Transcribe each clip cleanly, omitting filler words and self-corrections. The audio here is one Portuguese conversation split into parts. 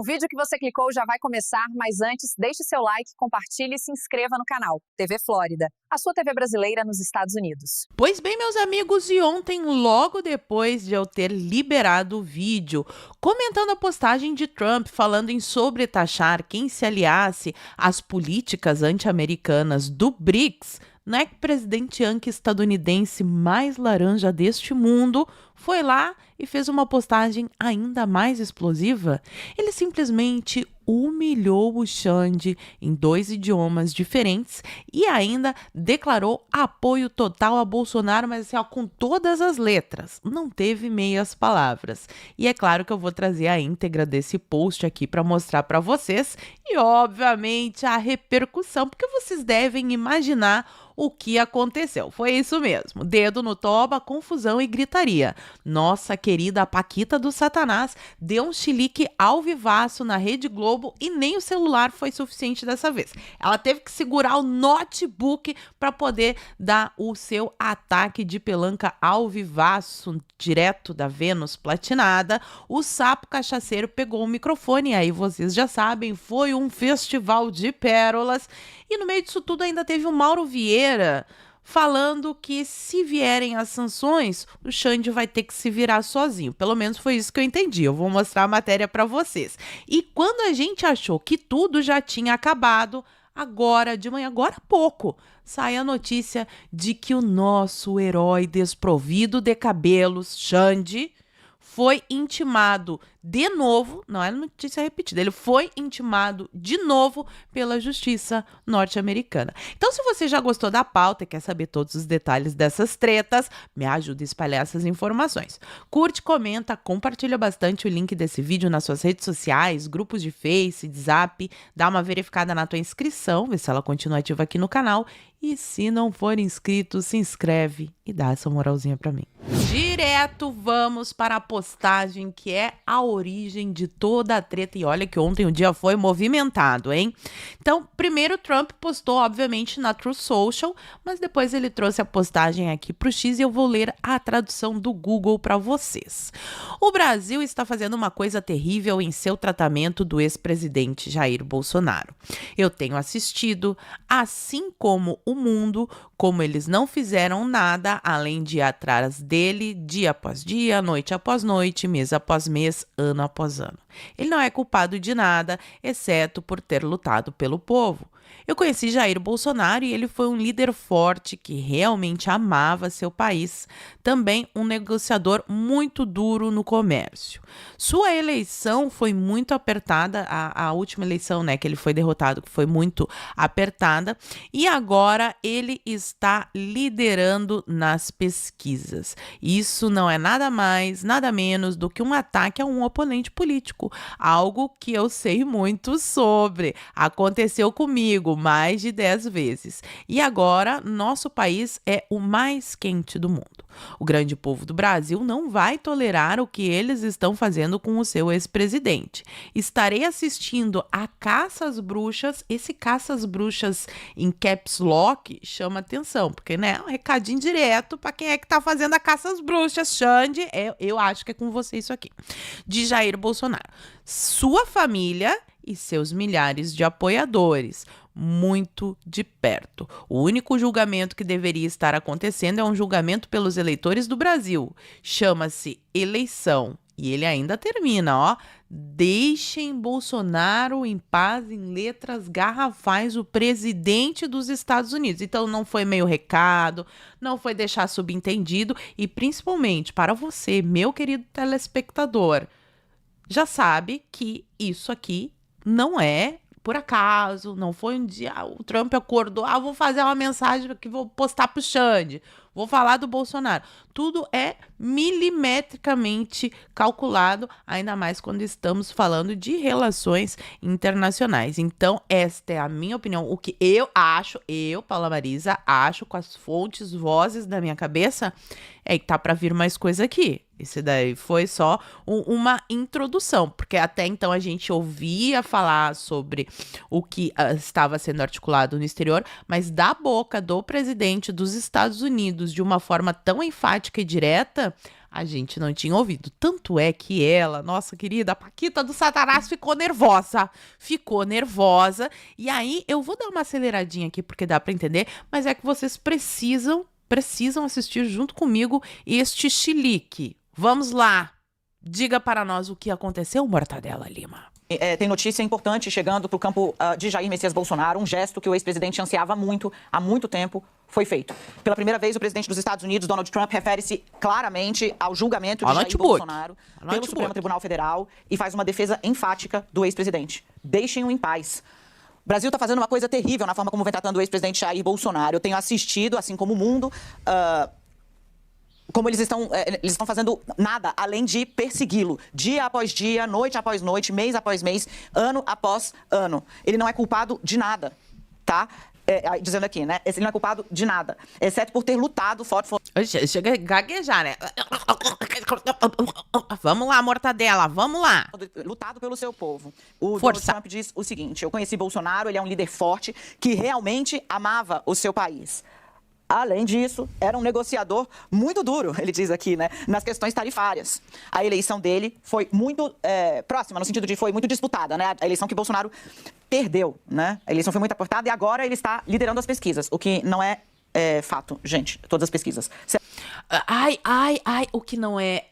O vídeo que você clicou já vai começar, mas antes, deixe seu like, compartilhe e se inscreva no canal TV Flórida, a sua TV brasileira nos Estados Unidos. Pois bem, meus amigos, e ontem, logo depois de eu ter liberado o vídeo, comentando a postagem de Trump falando em sobretaxar quem se aliasse às políticas anti-americanas do BRICS, né, que o presidente Yankee estadunidense mais laranja deste mundo foi lá e fez uma postagem ainda mais explosiva. Ele simplesmente humilhou o Xande em 2 idiomas diferentes e ainda declarou apoio total a Bolsonaro, mas assim, ó, com todas as letras. Não teve meias palavras. E é claro que eu vou trazer a íntegra desse post aqui para mostrar para vocês e, obviamente, a repercussão, porque vocês devem imaginar o que aconteceu. Foi isso mesmo. Dedo no toba, confusão e gritaria. Nossa querida Paquita do Satanás deu um chilique ao vivaço na Rede Globo e nem o celular foi suficiente dessa vez. Ela teve que segurar o notebook para poder dar o seu ataque de pelanca ao vivaço, direto da Vênus platinada. O sapo cachaceiro pegou o microfone, e aí vocês já sabem, foi um festival de pérolas. E no meio disso tudo ainda teve o Mauro Vieira falando que se vierem as sanções, o Xande vai ter que se virar sozinho. Pelo menos foi isso que eu entendi. Eu vou mostrar a matéria para vocês. E quando a gente achou que tudo já tinha acabado, agora de manhã, agora há pouco, sai a notícia de que o nosso herói desprovido de cabelos, Xande, foi intimado de novo, não é notícia repetida, ele foi intimado de novo pela justiça norte-americana. Então, se você já gostou da pauta e quer saber todos os detalhes dessas tretas, me ajuda a espalhar essas informações. Curte, comenta, compartilha bastante o link desse vídeo nas suas redes sociais, grupos de Face, de Zap, dá uma verificada na tua inscrição, vê se ela continua ativa aqui no canal, e se não for inscrito, se inscreve e dá essa moralzinha pra mim. Direto vamos para a postagem que é a origem de toda a treta. E olha que ontem o dia foi movimentado, hein? Então, primeiro Trump postou, obviamente, na Truth Social, mas depois ele trouxe a postagem aqui para o X e eu vou ler a tradução do Google para vocês. O Brasil está fazendo uma coisa terrível em seu tratamento do ex-presidente Jair Bolsonaro. Eu tenho assistido, assim como o mundo, como eles não fizeram nada além de ir atrás dele dia após dia, noite após noite, mês após mês, ano após ano. Ele não é culpado de nada, exceto por ter lutado pelo povo. Eu conheci Jair Bolsonaro e ele foi um líder forte que realmente amava seu país. Também um negociador muito duro no comércio. Sua eleição foi muito apertada, a última eleição, né, que ele foi derrotado, que foi muito apertada. E agora ele está liderando nas pesquisas. Isso não é nada mais, nada menos do que um ataque a um oponente político. Algo que eu sei muito sobre. Aconteceu comigo mais de 10 vezes. E agora, nosso país é o mais quente do mundo. O grande povo do Brasil não vai tolerar o que eles estão fazendo com o seu ex-presidente. Estarei assistindo a caça às bruxas. Esse caça às bruxas em caps lock chama atenção, porque, né, é um recadinho direto para quem é que tá fazendo a caça às bruxas. Xande, eu acho que é com você isso aqui. De Jair Bolsonaro. Sua família e seus milhares de apoiadores, muito de perto. O único julgamento que deveria estar acontecendo é um julgamento pelos eleitores do Brasil. Chama-se eleição. E ele ainda termina, ó. Deixem Bolsonaro em paz em letras garrafais, o presidente dos Estados Unidos. Então não foi meio recado, não foi deixar subentendido e principalmente para você, meu querido telespectador, já sabe que isso aqui não é por acaso, não foi um dia o Trump acordou, vou fazer uma mensagem que vou postar pro Xande, vou falar do Bolsonaro. Tudo é milimetricamente calculado, ainda mais quando estamos falando de relações internacionais. Então, esta é a minha opinião, o que eu acho, Paula Marisa, acho com as fontes, vozes da minha cabeça, é que tá para vir mais coisa aqui. Esse daí foi só uma introdução, porque até então a gente ouvia falar sobre o que estava sendo articulado no exterior, mas da boca do presidente dos Estados Unidos, de uma forma tão enfática e direta, A gente não tinha ouvido. Tanto é que ela, nossa querida Paquita do Satanás, ficou nervosa. Ficou nervosa. E aí, eu vou dar uma aceleradinha aqui, porque dá pra entender, mas é que vocês precisam assistir junto comigo este chilique. Vamos lá. Diga para nós o que aconteceu, Mortadela Lima. Tem notícia importante chegando para o campo de Jair Messias Bolsonaro. Um gesto que o ex-presidente ansiava muito, há muito tempo, foi feito. Pela primeira vez, o presidente dos Estados Unidos, Donald Trump, refere-se claramente ao julgamento de Jair Bolsonaro pelo Supremo Tribunal Federal e faz uma defesa enfática do ex-presidente. Deixem-o em paz. O Brasil está fazendo uma coisa terrível na forma como vem tratando o ex-presidente Jair Bolsonaro. Eu tenho assistido, assim como o mundo, como eles estão fazendo nada além de persegui-lo, dia após dia, noite após noite, mês após mês, ano após ano. Ele não é culpado de nada, tá? Dizendo aqui, né? Ele não é culpado de nada, exceto por ter lutado forte. Chega a gaguejar, né? Vamos lá, Mortadela, vamos lá. Lutado pelo seu povo. O Donald Trump diz o seguinte: eu conheci Bolsonaro, ele é um líder forte que realmente amava o seu país. Além disso, era um negociador muito duro, ele diz aqui, né, nas questões tarifárias. A eleição dele foi muito próxima, no sentido de foi muito disputada, né? A eleição que Bolsonaro perdeu, né? A eleição foi muito apertada e agora ele está liderando as pesquisas, o que não é fato, gente, todas as pesquisas. O que não é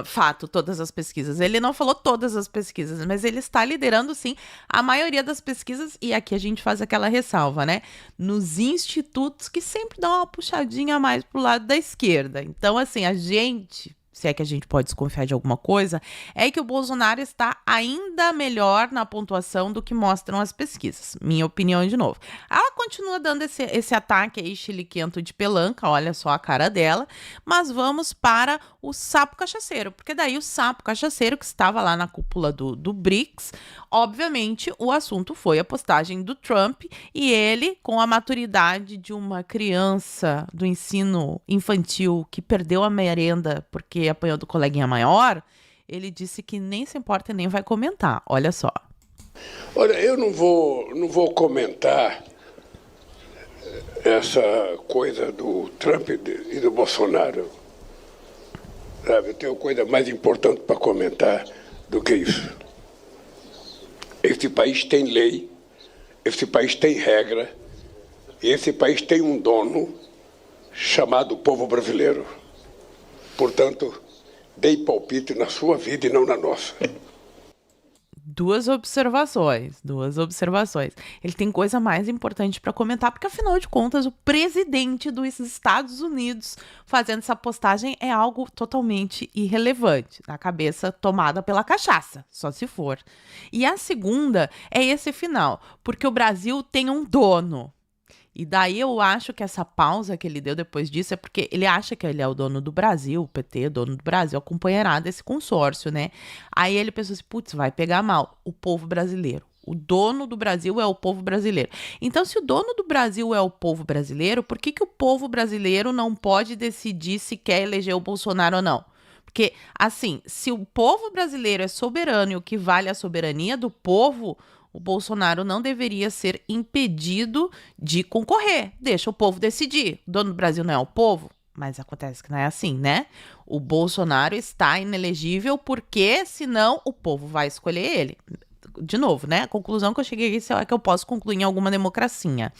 fato, todas as pesquisas. Ele não falou todas as pesquisas, mas ele está liderando, sim, a maioria das pesquisas, e aqui a gente faz aquela ressalva, né? Nos institutos que sempre dão uma puxadinha a mais pro lado da esquerda. Então, assim, a gente, se é que a gente pode desconfiar de alguma coisa, é que o Bolsonaro está ainda melhor na pontuação do que mostram as pesquisas. Minha opinião, de novo. Ela continua dando esse ataque aí chiliquento de pelanca, olha só a cara dela, mas vamos para o sapo cachaceiro, porque daí o sapo cachaceiro que estava lá na cúpula do BRICS, obviamente o assunto foi a postagem do Trump e ele, com a maturidade de uma criança do ensino infantil que perdeu a merenda porque apanhou do coleguinha maior, ele disse que nem se importa e nem vai comentar. Olha só. Olha, eu não vou comentar essa coisa do Trump e do Bolsonaro. Sabe, eu tenho coisa mais importante para comentar do que isso. Esse país tem lei, esse país tem regra, e esse país tem um dono chamado povo brasileiro. Portanto, dei palpite na sua vida e não na nossa. Duas observações. Ele tem coisa mais importante para comentar, porque afinal de contas o presidente dos Estados Unidos fazendo essa postagem é algo totalmente irrelevante, na cabeça tomada pela cachaça, só se for. E a segunda é esse final, porque o Brasil tem um dono. E daí eu acho que essa pausa que ele deu depois disso é porque ele acha que ele é o dono do Brasil, o PT, dono do Brasil, acompanhará desse consórcio, né? Aí ele pensou assim, putz, vai pegar mal o povo brasileiro. O dono do Brasil é o povo brasileiro. Então, se o dono do Brasil é o povo brasileiro, por que o povo brasileiro não pode decidir se quer eleger o Bolsonaro ou não? Porque, assim, se o povo brasileiro é soberano e o que vale é a soberania do povo, o Bolsonaro não deveria ser impedido de concorrer. Deixa o povo decidir. O dono do Brasil não é o povo? Mas acontece que não é assim, né? O Bolsonaro está inelegível porque, senão, o povo vai escolher ele. De novo, né? A conclusão que eu cheguei aqui é que eu posso concluir em alguma democracia.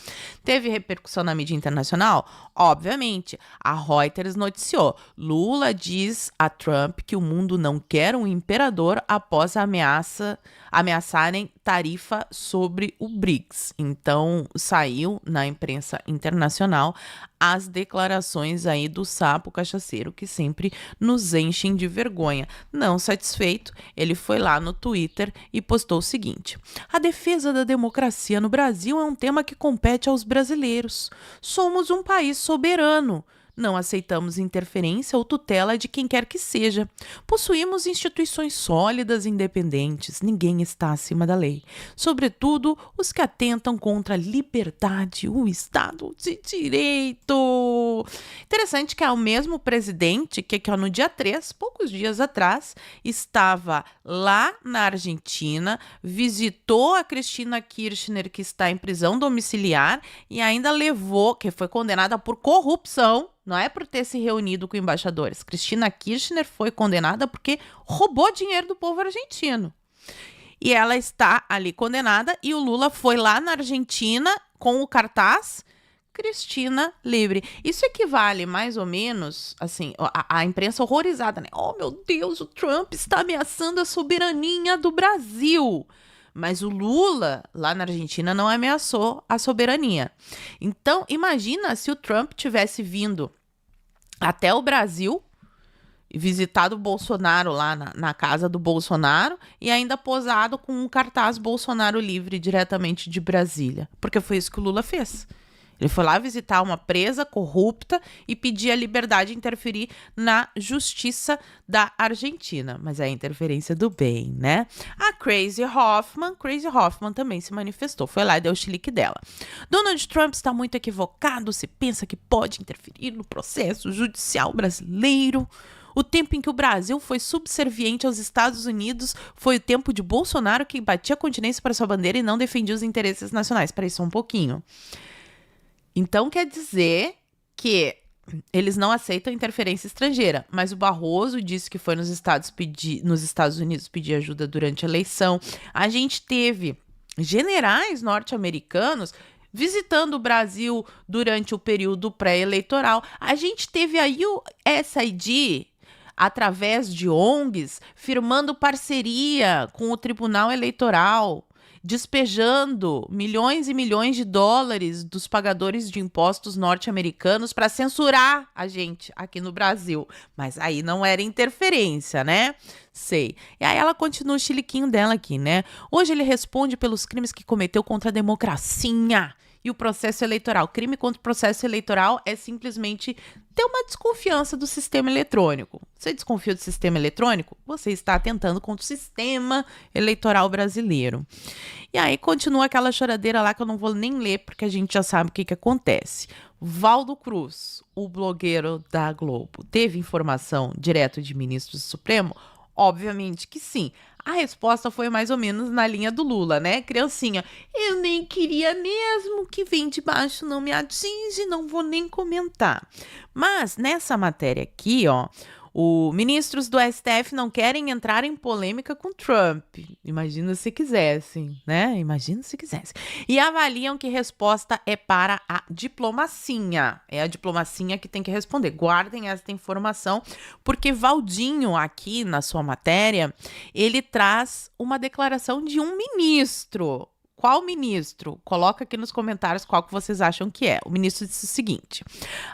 Teve repercussão na mídia internacional? Obviamente. A Reuters noticiou. Lula diz a Trump que o mundo não quer um imperador após ameaçarem tarifa sobre o BRICS. Então, saiu na imprensa internacional as declarações aí do sapo cachaceiro que sempre nos enchem de vergonha. Não satisfeito, ele foi lá no Twitter e postou o seguinte: a defesa da democracia no Brasil é um tema que compete aos brasileiros. Somos um país soberano. Não aceitamos interferência ou tutela de quem quer que seja. Possuímos instituições sólidas e independentes. Ninguém está acima da lei. Sobretudo, os que atentam contra a liberdade, o Estado de Direito. Interessante que é o mesmo presidente que no dia 3, poucos dias atrás, estava lá na Argentina, visitou a Cristina Kirchner, que está em prisão domiciliar, e ainda levou, que foi condenada por corrupção, não é por ter se reunido com embaixadores. Cristina Kirchner foi condenada porque roubou dinheiro do povo argentino. E ela está ali condenada e o Lula foi lá na Argentina com o cartaz Cristina livre. Isso equivale mais ou menos, assim, a imprensa horrorizada, né? Oh, meu Deus, o Trump está ameaçando a soberania do Brasil. Mas o Lula, lá na Argentina, não ameaçou a soberania. Então, imagina se o Trump tivesse vindo até o Brasil, visitado o Bolsonaro lá na casa do Bolsonaro e ainda posado com um cartaz Bolsonaro livre diretamente de Brasília. Porque foi isso que o Lula fez. Ele foi lá visitar uma presa corrupta e pedir a liberdade de interferir na justiça da Argentina. Mas é a interferência do bem, né? A Crazy Hoffman também se manifestou. Foi lá e deu o chilique dela. Donald Trump está muito equivocado se pensa que pode interferir no processo judicial brasileiro. O tempo em que o Brasil foi subserviente aos Estados Unidos foi o tempo de Bolsonaro que batia continência para sua bandeira e não defendia os interesses nacionais. Espera aí só um pouquinho. Então quer dizer que eles não aceitam interferência estrangeira, mas o Barroso disse que foi nos Estados Unidos pedir ajuda durante a eleição. A gente teve generais norte-americanos visitando o Brasil durante o período pré-eleitoral. A gente teve aí o USAID, através de ONGs, firmando parceria com o Tribunal Eleitoral, despejando milhões e milhões de dólares dos pagadores de impostos norte-americanos para censurar a gente aqui no Brasil. Mas aí não era interferência, né? Sei. E aí ela continua o chiliquinho dela aqui, né? Hoje ele responde pelos crimes que cometeu contra a democracia e o processo eleitoral. Crime contra o processo eleitoral é simplesmente ter uma desconfiança do sistema eletrônico. Você desconfia do sistema eletrônico? Você está atentando contra o sistema eleitoral brasileiro. E aí continua aquela choradeira lá que eu não vou nem ler, porque a gente já sabe o que acontece. Valdo Cruz, o blogueiro da Globo, teve informação direto de ministro do Supremo? Obviamente que sim. A resposta foi mais ou menos na linha do Lula, né? Criancinha, eu nem queria mesmo, que vem de baixo não me atinge, não vou nem comentar. Mas nessa matéria aqui, ó, os ministros do STF não querem entrar em polêmica com Trump. Imagina se quisessem, né? Imagina se quisessem. E avaliam que resposta é para a diplomacia. É a diplomacia que tem que responder. Guardem esta informação, porque Valdinho, aqui na sua matéria, ele traz uma declaração de um ministro. Qual ministro? Coloca aqui nos comentários qual que vocês acham que é. O ministro disse o seguinte: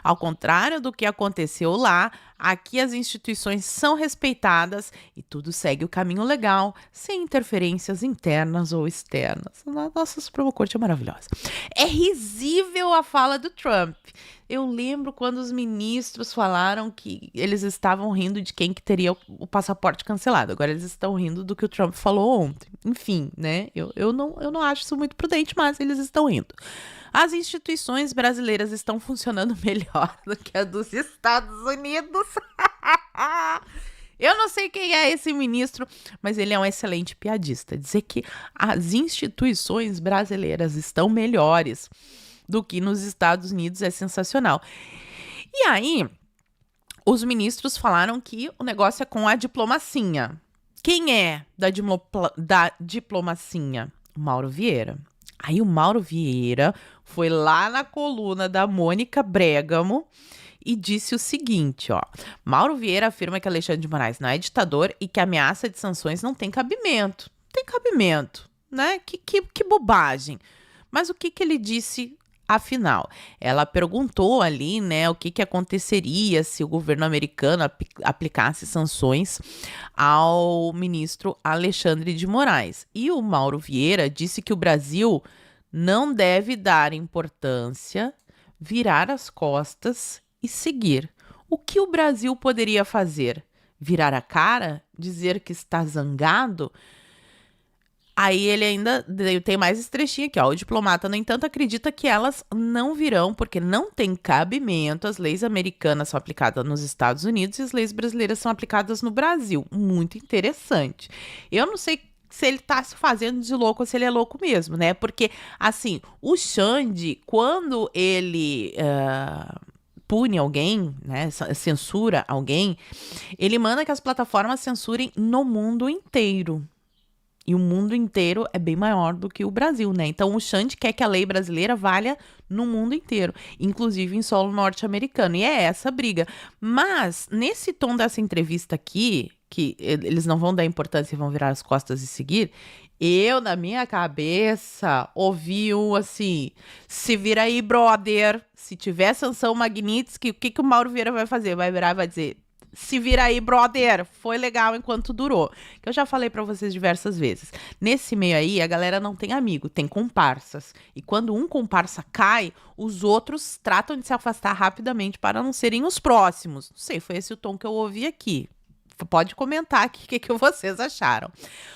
ao contrário do que aconteceu lá, aqui as instituições são respeitadas e tudo segue o caminho legal, sem interferências internas ou externas. Nossa, Suprema Corte é maravilhosa. É risível a fala do Trump. Eu lembro quando os ministros falaram que eles estavam rindo de quem que teria o passaporte cancelado. Agora eles estão rindo do que o Trump falou ontem. Enfim, né? Eu não acho isso muito prudente, mas eles estão rindo. As instituições brasileiras estão funcionando melhor do que a dos Estados Unidos. Eu não sei quem é esse ministro, mas ele é um excelente piadista. Dizer que as instituições brasileiras estão melhores do que nos Estados Unidos é sensacional. E aí, os ministros falaram que o negócio é com a diplomacia. Quem é da diplomacia? O Mauro Vieira. Aí o Mauro Vieira foi lá na coluna da Mônica Bregamo e disse o seguinte, ó. Mauro Vieira afirma que Alexandre de Moraes não é ditador e que a ameaça de sanções não tem cabimento. Tem cabimento, né? Que bobagem. Mas o que ele disse? Afinal, ela perguntou ali, né, o que aconteceria se o governo americano aplicasse sanções ao ministro Alexandre de Moraes. E o Mauro Vieira disse que o Brasil não deve dar importância, virar as costas e seguir. O que o Brasil poderia fazer? Virar a cara? Dizer que está zangado? Aí ele ainda tem mais esse trechinho aqui, ó. O diplomata, no entanto, acredita que elas não virão porque não tem cabimento. As leis americanas são aplicadas nos Estados Unidos e as leis brasileiras são aplicadas no Brasil. Muito interessante. Eu não sei se ele tá se fazendo de louco ou se ele é louco mesmo, né? Porque, assim, o Xande, quando ele pune alguém, né, censura alguém, ele manda que as plataformas censurem no mundo inteiro. E o mundo inteiro é bem maior do que o Brasil, né? Então o Xande quer que a lei brasileira valha no mundo inteiro, inclusive em solo norte-americano. E é essa a briga. Mas, nesse tom dessa entrevista aqui, que eles não vão dar importância e vão virar as costas e seguir, eu, na minha cabeça, ouvi assim, se vira aí, brother, se tiver sanção Magnitsky, o que o Mauro Vieira vai fazer? Vai virar e vai dizer, se vira aí, brother, foi legal enquanto durou. Que eu já falei pra vocês diversas vezes. Nesse meio aí, a galera não tem amigo, tem comparsas. E quando um comparsa cai, os outros tratam de se afastar rapidamente para não serem os próximos. Não sei, foi esse o tom que eu ouvi aqui. Pode comentar aqui o que vocês acharam.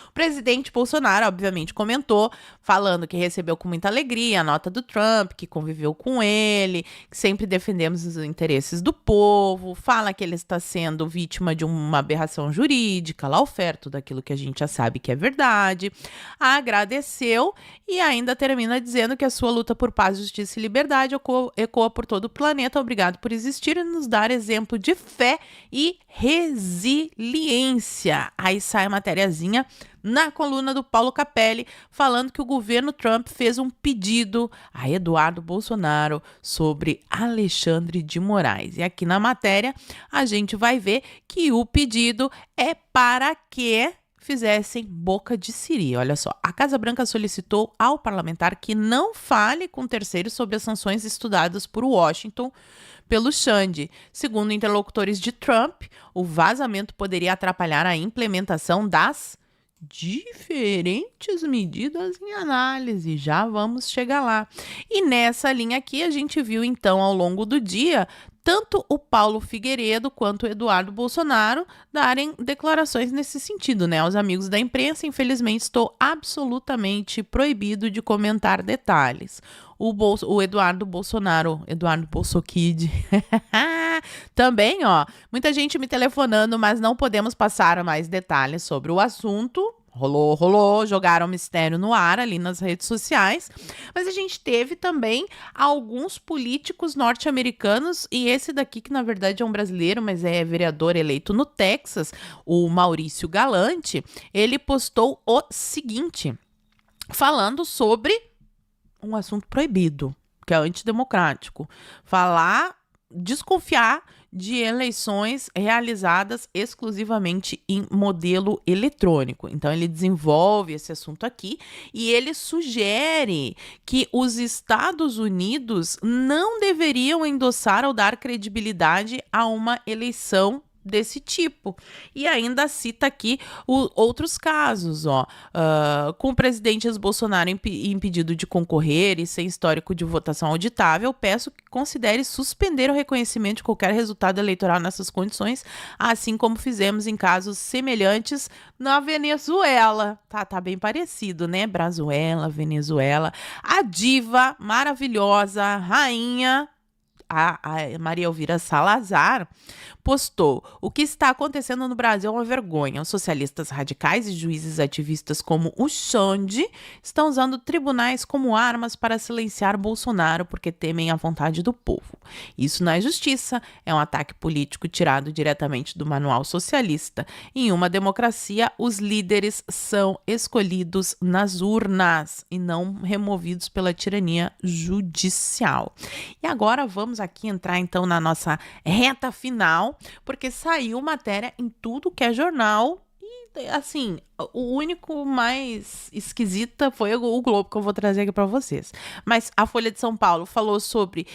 O presidente Bolsonaro, obviamente, comentou, falando que recebeu com muita alegria a nota do Trump, que conviveu com ele, que sempre defendemos os interesses do povo, fala que ele está sendo vítima de uma aberração jurídica, lawfare, tudo aquilo que a gente já sabe que é verdade, agradeceu e ainda termina dizendo que a sua luta por paz, justiça e liberdade ecoa por todo o planeta. Obrigado por existir e nos dar exemplo de fé e resiliência. Aí sai a matériazinha na coluna do Paulo Capelli, falando que o governo Trump fez um pedido a Eduardo Bolsonaro sobre Alexandre de Moraes. E aqui na matéria a gente vai ver que o pedido é para que fizessem boca de siri. Olha só, a Casa Branca solicitou ao parlamentar que não fale com terceiros sobre as sanções estudadas por Washington pelo Xande. Segundo interlocutores de Trump, o vazamento poderia atrapalhar a implementação das diferentes medidas em análise. Já vamos chegar lá. E nessa linha aqui a gente viu então ao longo do dia tanto o Paulo Figueiredo quanto o Eduardo Bolsonaro darem declarações nesse sentido, né? Aos amigos da imprensa, infelizmente estou absolutamente proibido de comentar detalhes. O Eduardo Bolsonaro, Eduardo Bolsokid, também, ó, muita gente me telefonando, mas não podemos passar mais detalhes sobre o assunto. Rolou, jogaram mistério no ar ali nas redes sociais, mas a gente teve também alguns políticos norte-americanos, e esse daqui que na verdade é um brasileiro, mas é vereador eleito no Texas, o Maurício Galante, ele postou o seguinte, falando sobre um assunto proibido, que é antidemocrático, desconfiar de eleições realizadas exclusivamente em modelo eletrônico. Então, ele desenvolve esse assunto aqui e ele sugere que os Estados Unidos não deveriam endossar ou dar credibilidade a uma eleição desse tipo. E ainda cita aqui outros casos, com o presidente Bolsonaro impedido de concorrer e sem histórico de votação auditável, peço que considere suspender o reconhecimento de qualquer resultado eleitoral nessas condições, assim como fizemos em casos semelhantes na Venezuela. Tá bem parecido, né? Brazuela, Venezuela. A diva maravilhosa, rainha, a Maria Elvira Salazar, postou: o que está acontecendo no Brasil é uma vergonha. Os socialistas radicais e juízes ativistas como o Xande estão usando tribunais como armas para silenciar Bolsonaro porque temem a vontade do povo. Isso não é justiça, é um ataque político tirado diretamente do manual socialista. Em uma democracia, os líderes são escolhidos nas urnas e não removidos pela tirania judicial. E agora vamos aqui entrar então na nossa reta final, porque saiu matéria em tudo que é jornal e, assim, o único mais esquisita foi o Globo, que eu vou trazer aqui para vocês. Mas a Folha de São Paulo falou sobre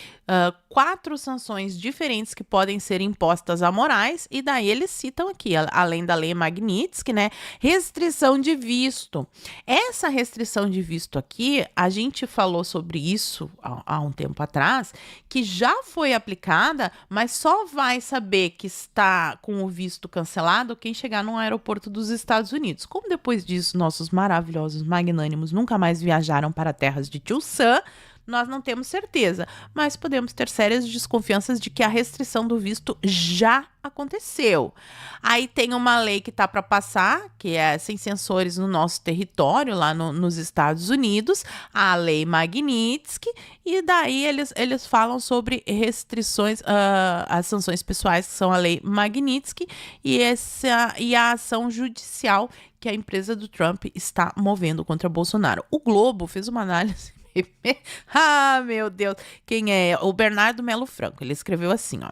4 sanções diferentes que podem ser impostas a Moraes, e daí eles citam aqui, além da lei Magnitsky, né, restrição de visto. Essa restrição de visto aqui, a gente falou sobre isso há um tempo atrás, que já foi aplicada, mas só vai saber que está com o visto cancelado quem chegar no aeroporto dos Estados Unidos. Como depois disso nossos maravilhosos magnânimos nunca mais viajaram para terras de Tio Sam, nós não temos certeza, mas podemos ter sérias desconfianças de que a restrição do visto já aconteceu. Aí tem uma lei que tá para passar, que é sem censores no nosso território, lá nos Estados Unidos, a Lei Magnitsky, e daí eles falam sobre restrições, as sanções pessoais, que são a Lei Magnitsky, e a ação judicial que a empresa do Trump está movendo contra Bolsonaro. O Globo fez uma análise. Ah, meu Deus, quem é? O Bernardo Melo Franco, ele escreveu assim, ó: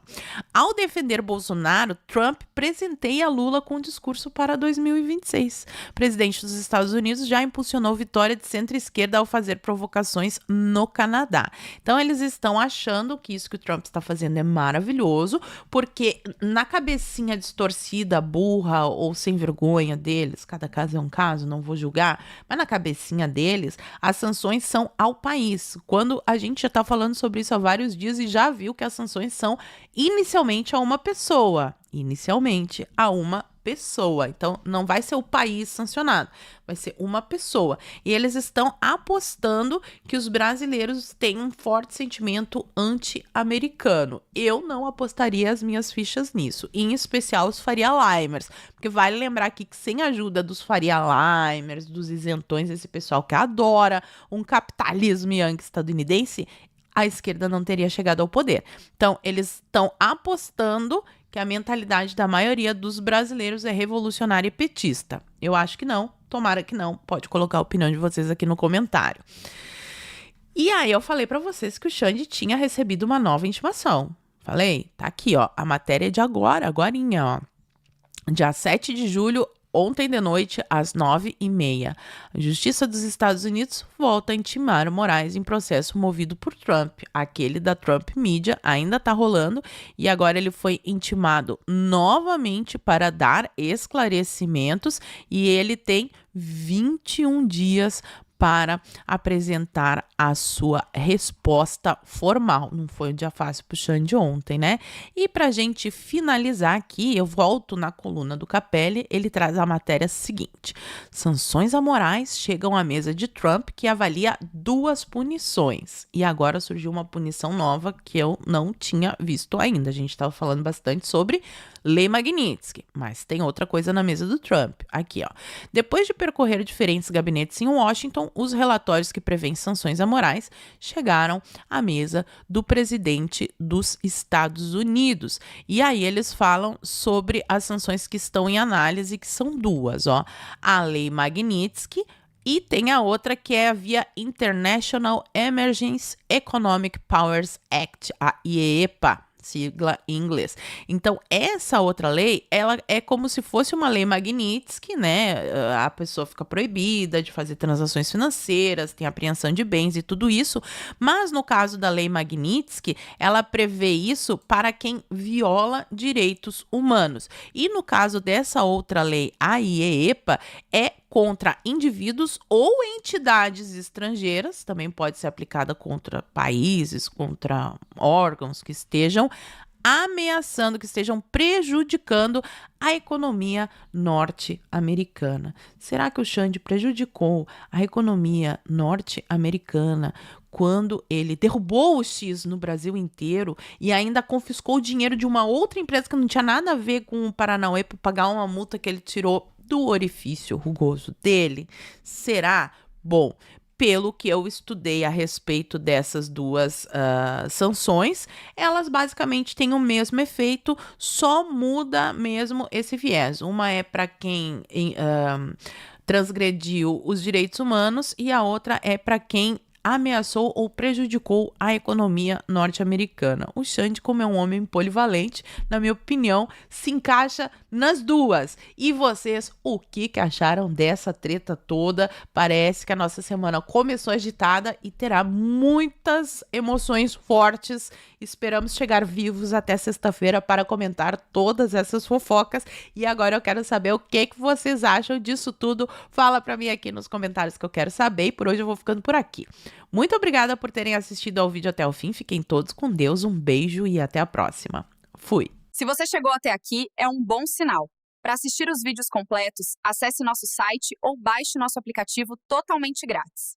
ao defender Bolsonaro, Trump presenteia Lula com um discurso para 2026. O presidente dos Estados Unidos já impulsionou vitória de centro-esquerda ao fazer provocações no Canadá. Então eles estão achando que isso que o Trump está fazendo é maravilhoso, porque na cabecinha distorcida, burra ou sem vergonha deles, cada caso é um caso, não vou julgar, mas na cabecinha deles, as sanções são ao país, quando a gente já está falando sobre isso há vários dias e já viu que as sanções são inicialmente a uma pessoa. Então, não vai ser o país sancionado, vai ser uma pessoa. E eles estão apostando que os brasileiros têm um forte sentimento anti-americano. Eu não apostaria as minhas fichas nisso, em especial os Faria Limers, porque vale lembrar aqui que sem a ajuda dos Faria Limers, dos isentões, esse pessoal que adora um capitalismo yankee estadunidense, a esquerda não teria chegado ao poder. Então, eles estão apostando que a mentalidade da maioria dos brasileiros é revolucionária e petista. Eu acho que não, tomara que não. Pode colocar a opinião de vocês aqui no comentário. E aí eu falei pra vocês que o Xande tinha recebido uma nova intimação. Falei, tá aqui, ó, a matéria é de agorinha, ó. Dia 7 de julho, ontem de noite, às 9h30, a Justiça dos Estados Unidos volta a intimar o Moraes em processo movido por Trump. Aquele da Trump Media ainda tá rolando e agora ele foi intimado novamente para dar esclarecimentos e ele tem 21 dias para apresentar a sua resposta formal. Não foi um dia fácil pro Xande ontem, né? E pra gente finalizar aqui, eu volto na coluna do Capelli, ele traz a matéria seguinte: sanções a Moraes chegam à mesa de Trump, que avalia 2 punições. E agora surgiu uma punição nova que eu não tinha visto ainda. A gente estava falando bastante sobre Lei Magnitsky, mas tem outra coisa na mesa do Trump. Aqui, ó. Depois de percorrer diferentes gabinetes em Washington, os relatórios que prevêem sanções a Moraes chegaram à mesa do presidente dos Estados Unidos. E aí eles falam sobre as sanções que estão em análise, que são 2, ó. A Lei Magnitsky e tem a outra que é via International Emergency Economic Powers Act, a IEEPA. Sigla em inglês. Então, essa outra lei, ela é como se fosse uma lei Magnitsky, né? A pessoa fica proibida de fazer transações financeiras, tem apreensão de bens e tudo isso, mas no caso da lei Magnitsky, ela prevê isso para quem viola direitos humanos. E no caso dessa outra lei, a IEEPA, é contra indivíduos ou entidades estrangeiras, também pode ser aplicada contra países, contra órgãos que estejam ameaçando, que estejam prejudicando a economia norte-americana. Será que o Xande prejudicou a economia norte-americana quando ele derrubou o X no Brasil inteiro e ainda confiscou o dinheiro de uma outra empresa que não tinha nada a ver com o Paranauê para pagar uma multa que ele tirou do orifício rugoso dele? Será? Bom, pelo que eu estudei a respeito dessas 2 sanções, elas basicamente têm o mesmo efeito, só muda mesmo esse viés. Uma é para quem transgrediu os direitos humanos e a outra é para quem ameaçou ou prejudicou a economia norte-americana. O Xande, como é um homem polivalente, na minha opinião, se encaixa nas 2. E vocês, o que acharam dessa treta toda? Parece que a nossa semana começou agitada e terá muitas emoções fortes. Esperamos chegar vivos até sexta-feira para comentar todas essas fofocas. E agora eu quero saber o que vocês acham disso tudo. Fala pra mim aqui nos comentários que eu quero saber. E por hoje eu vou ficando por aqui. Muito obrigada por terem assistido ao vídeo até o fim. Fiquem todos com Deus. Um beijo e até a próxima. Fui! Se você chegou até aqui, é um bom sinal. Para assistir os vídeos completos, acesse nosso site ou baixe nosso aplicativo totalmente grátis.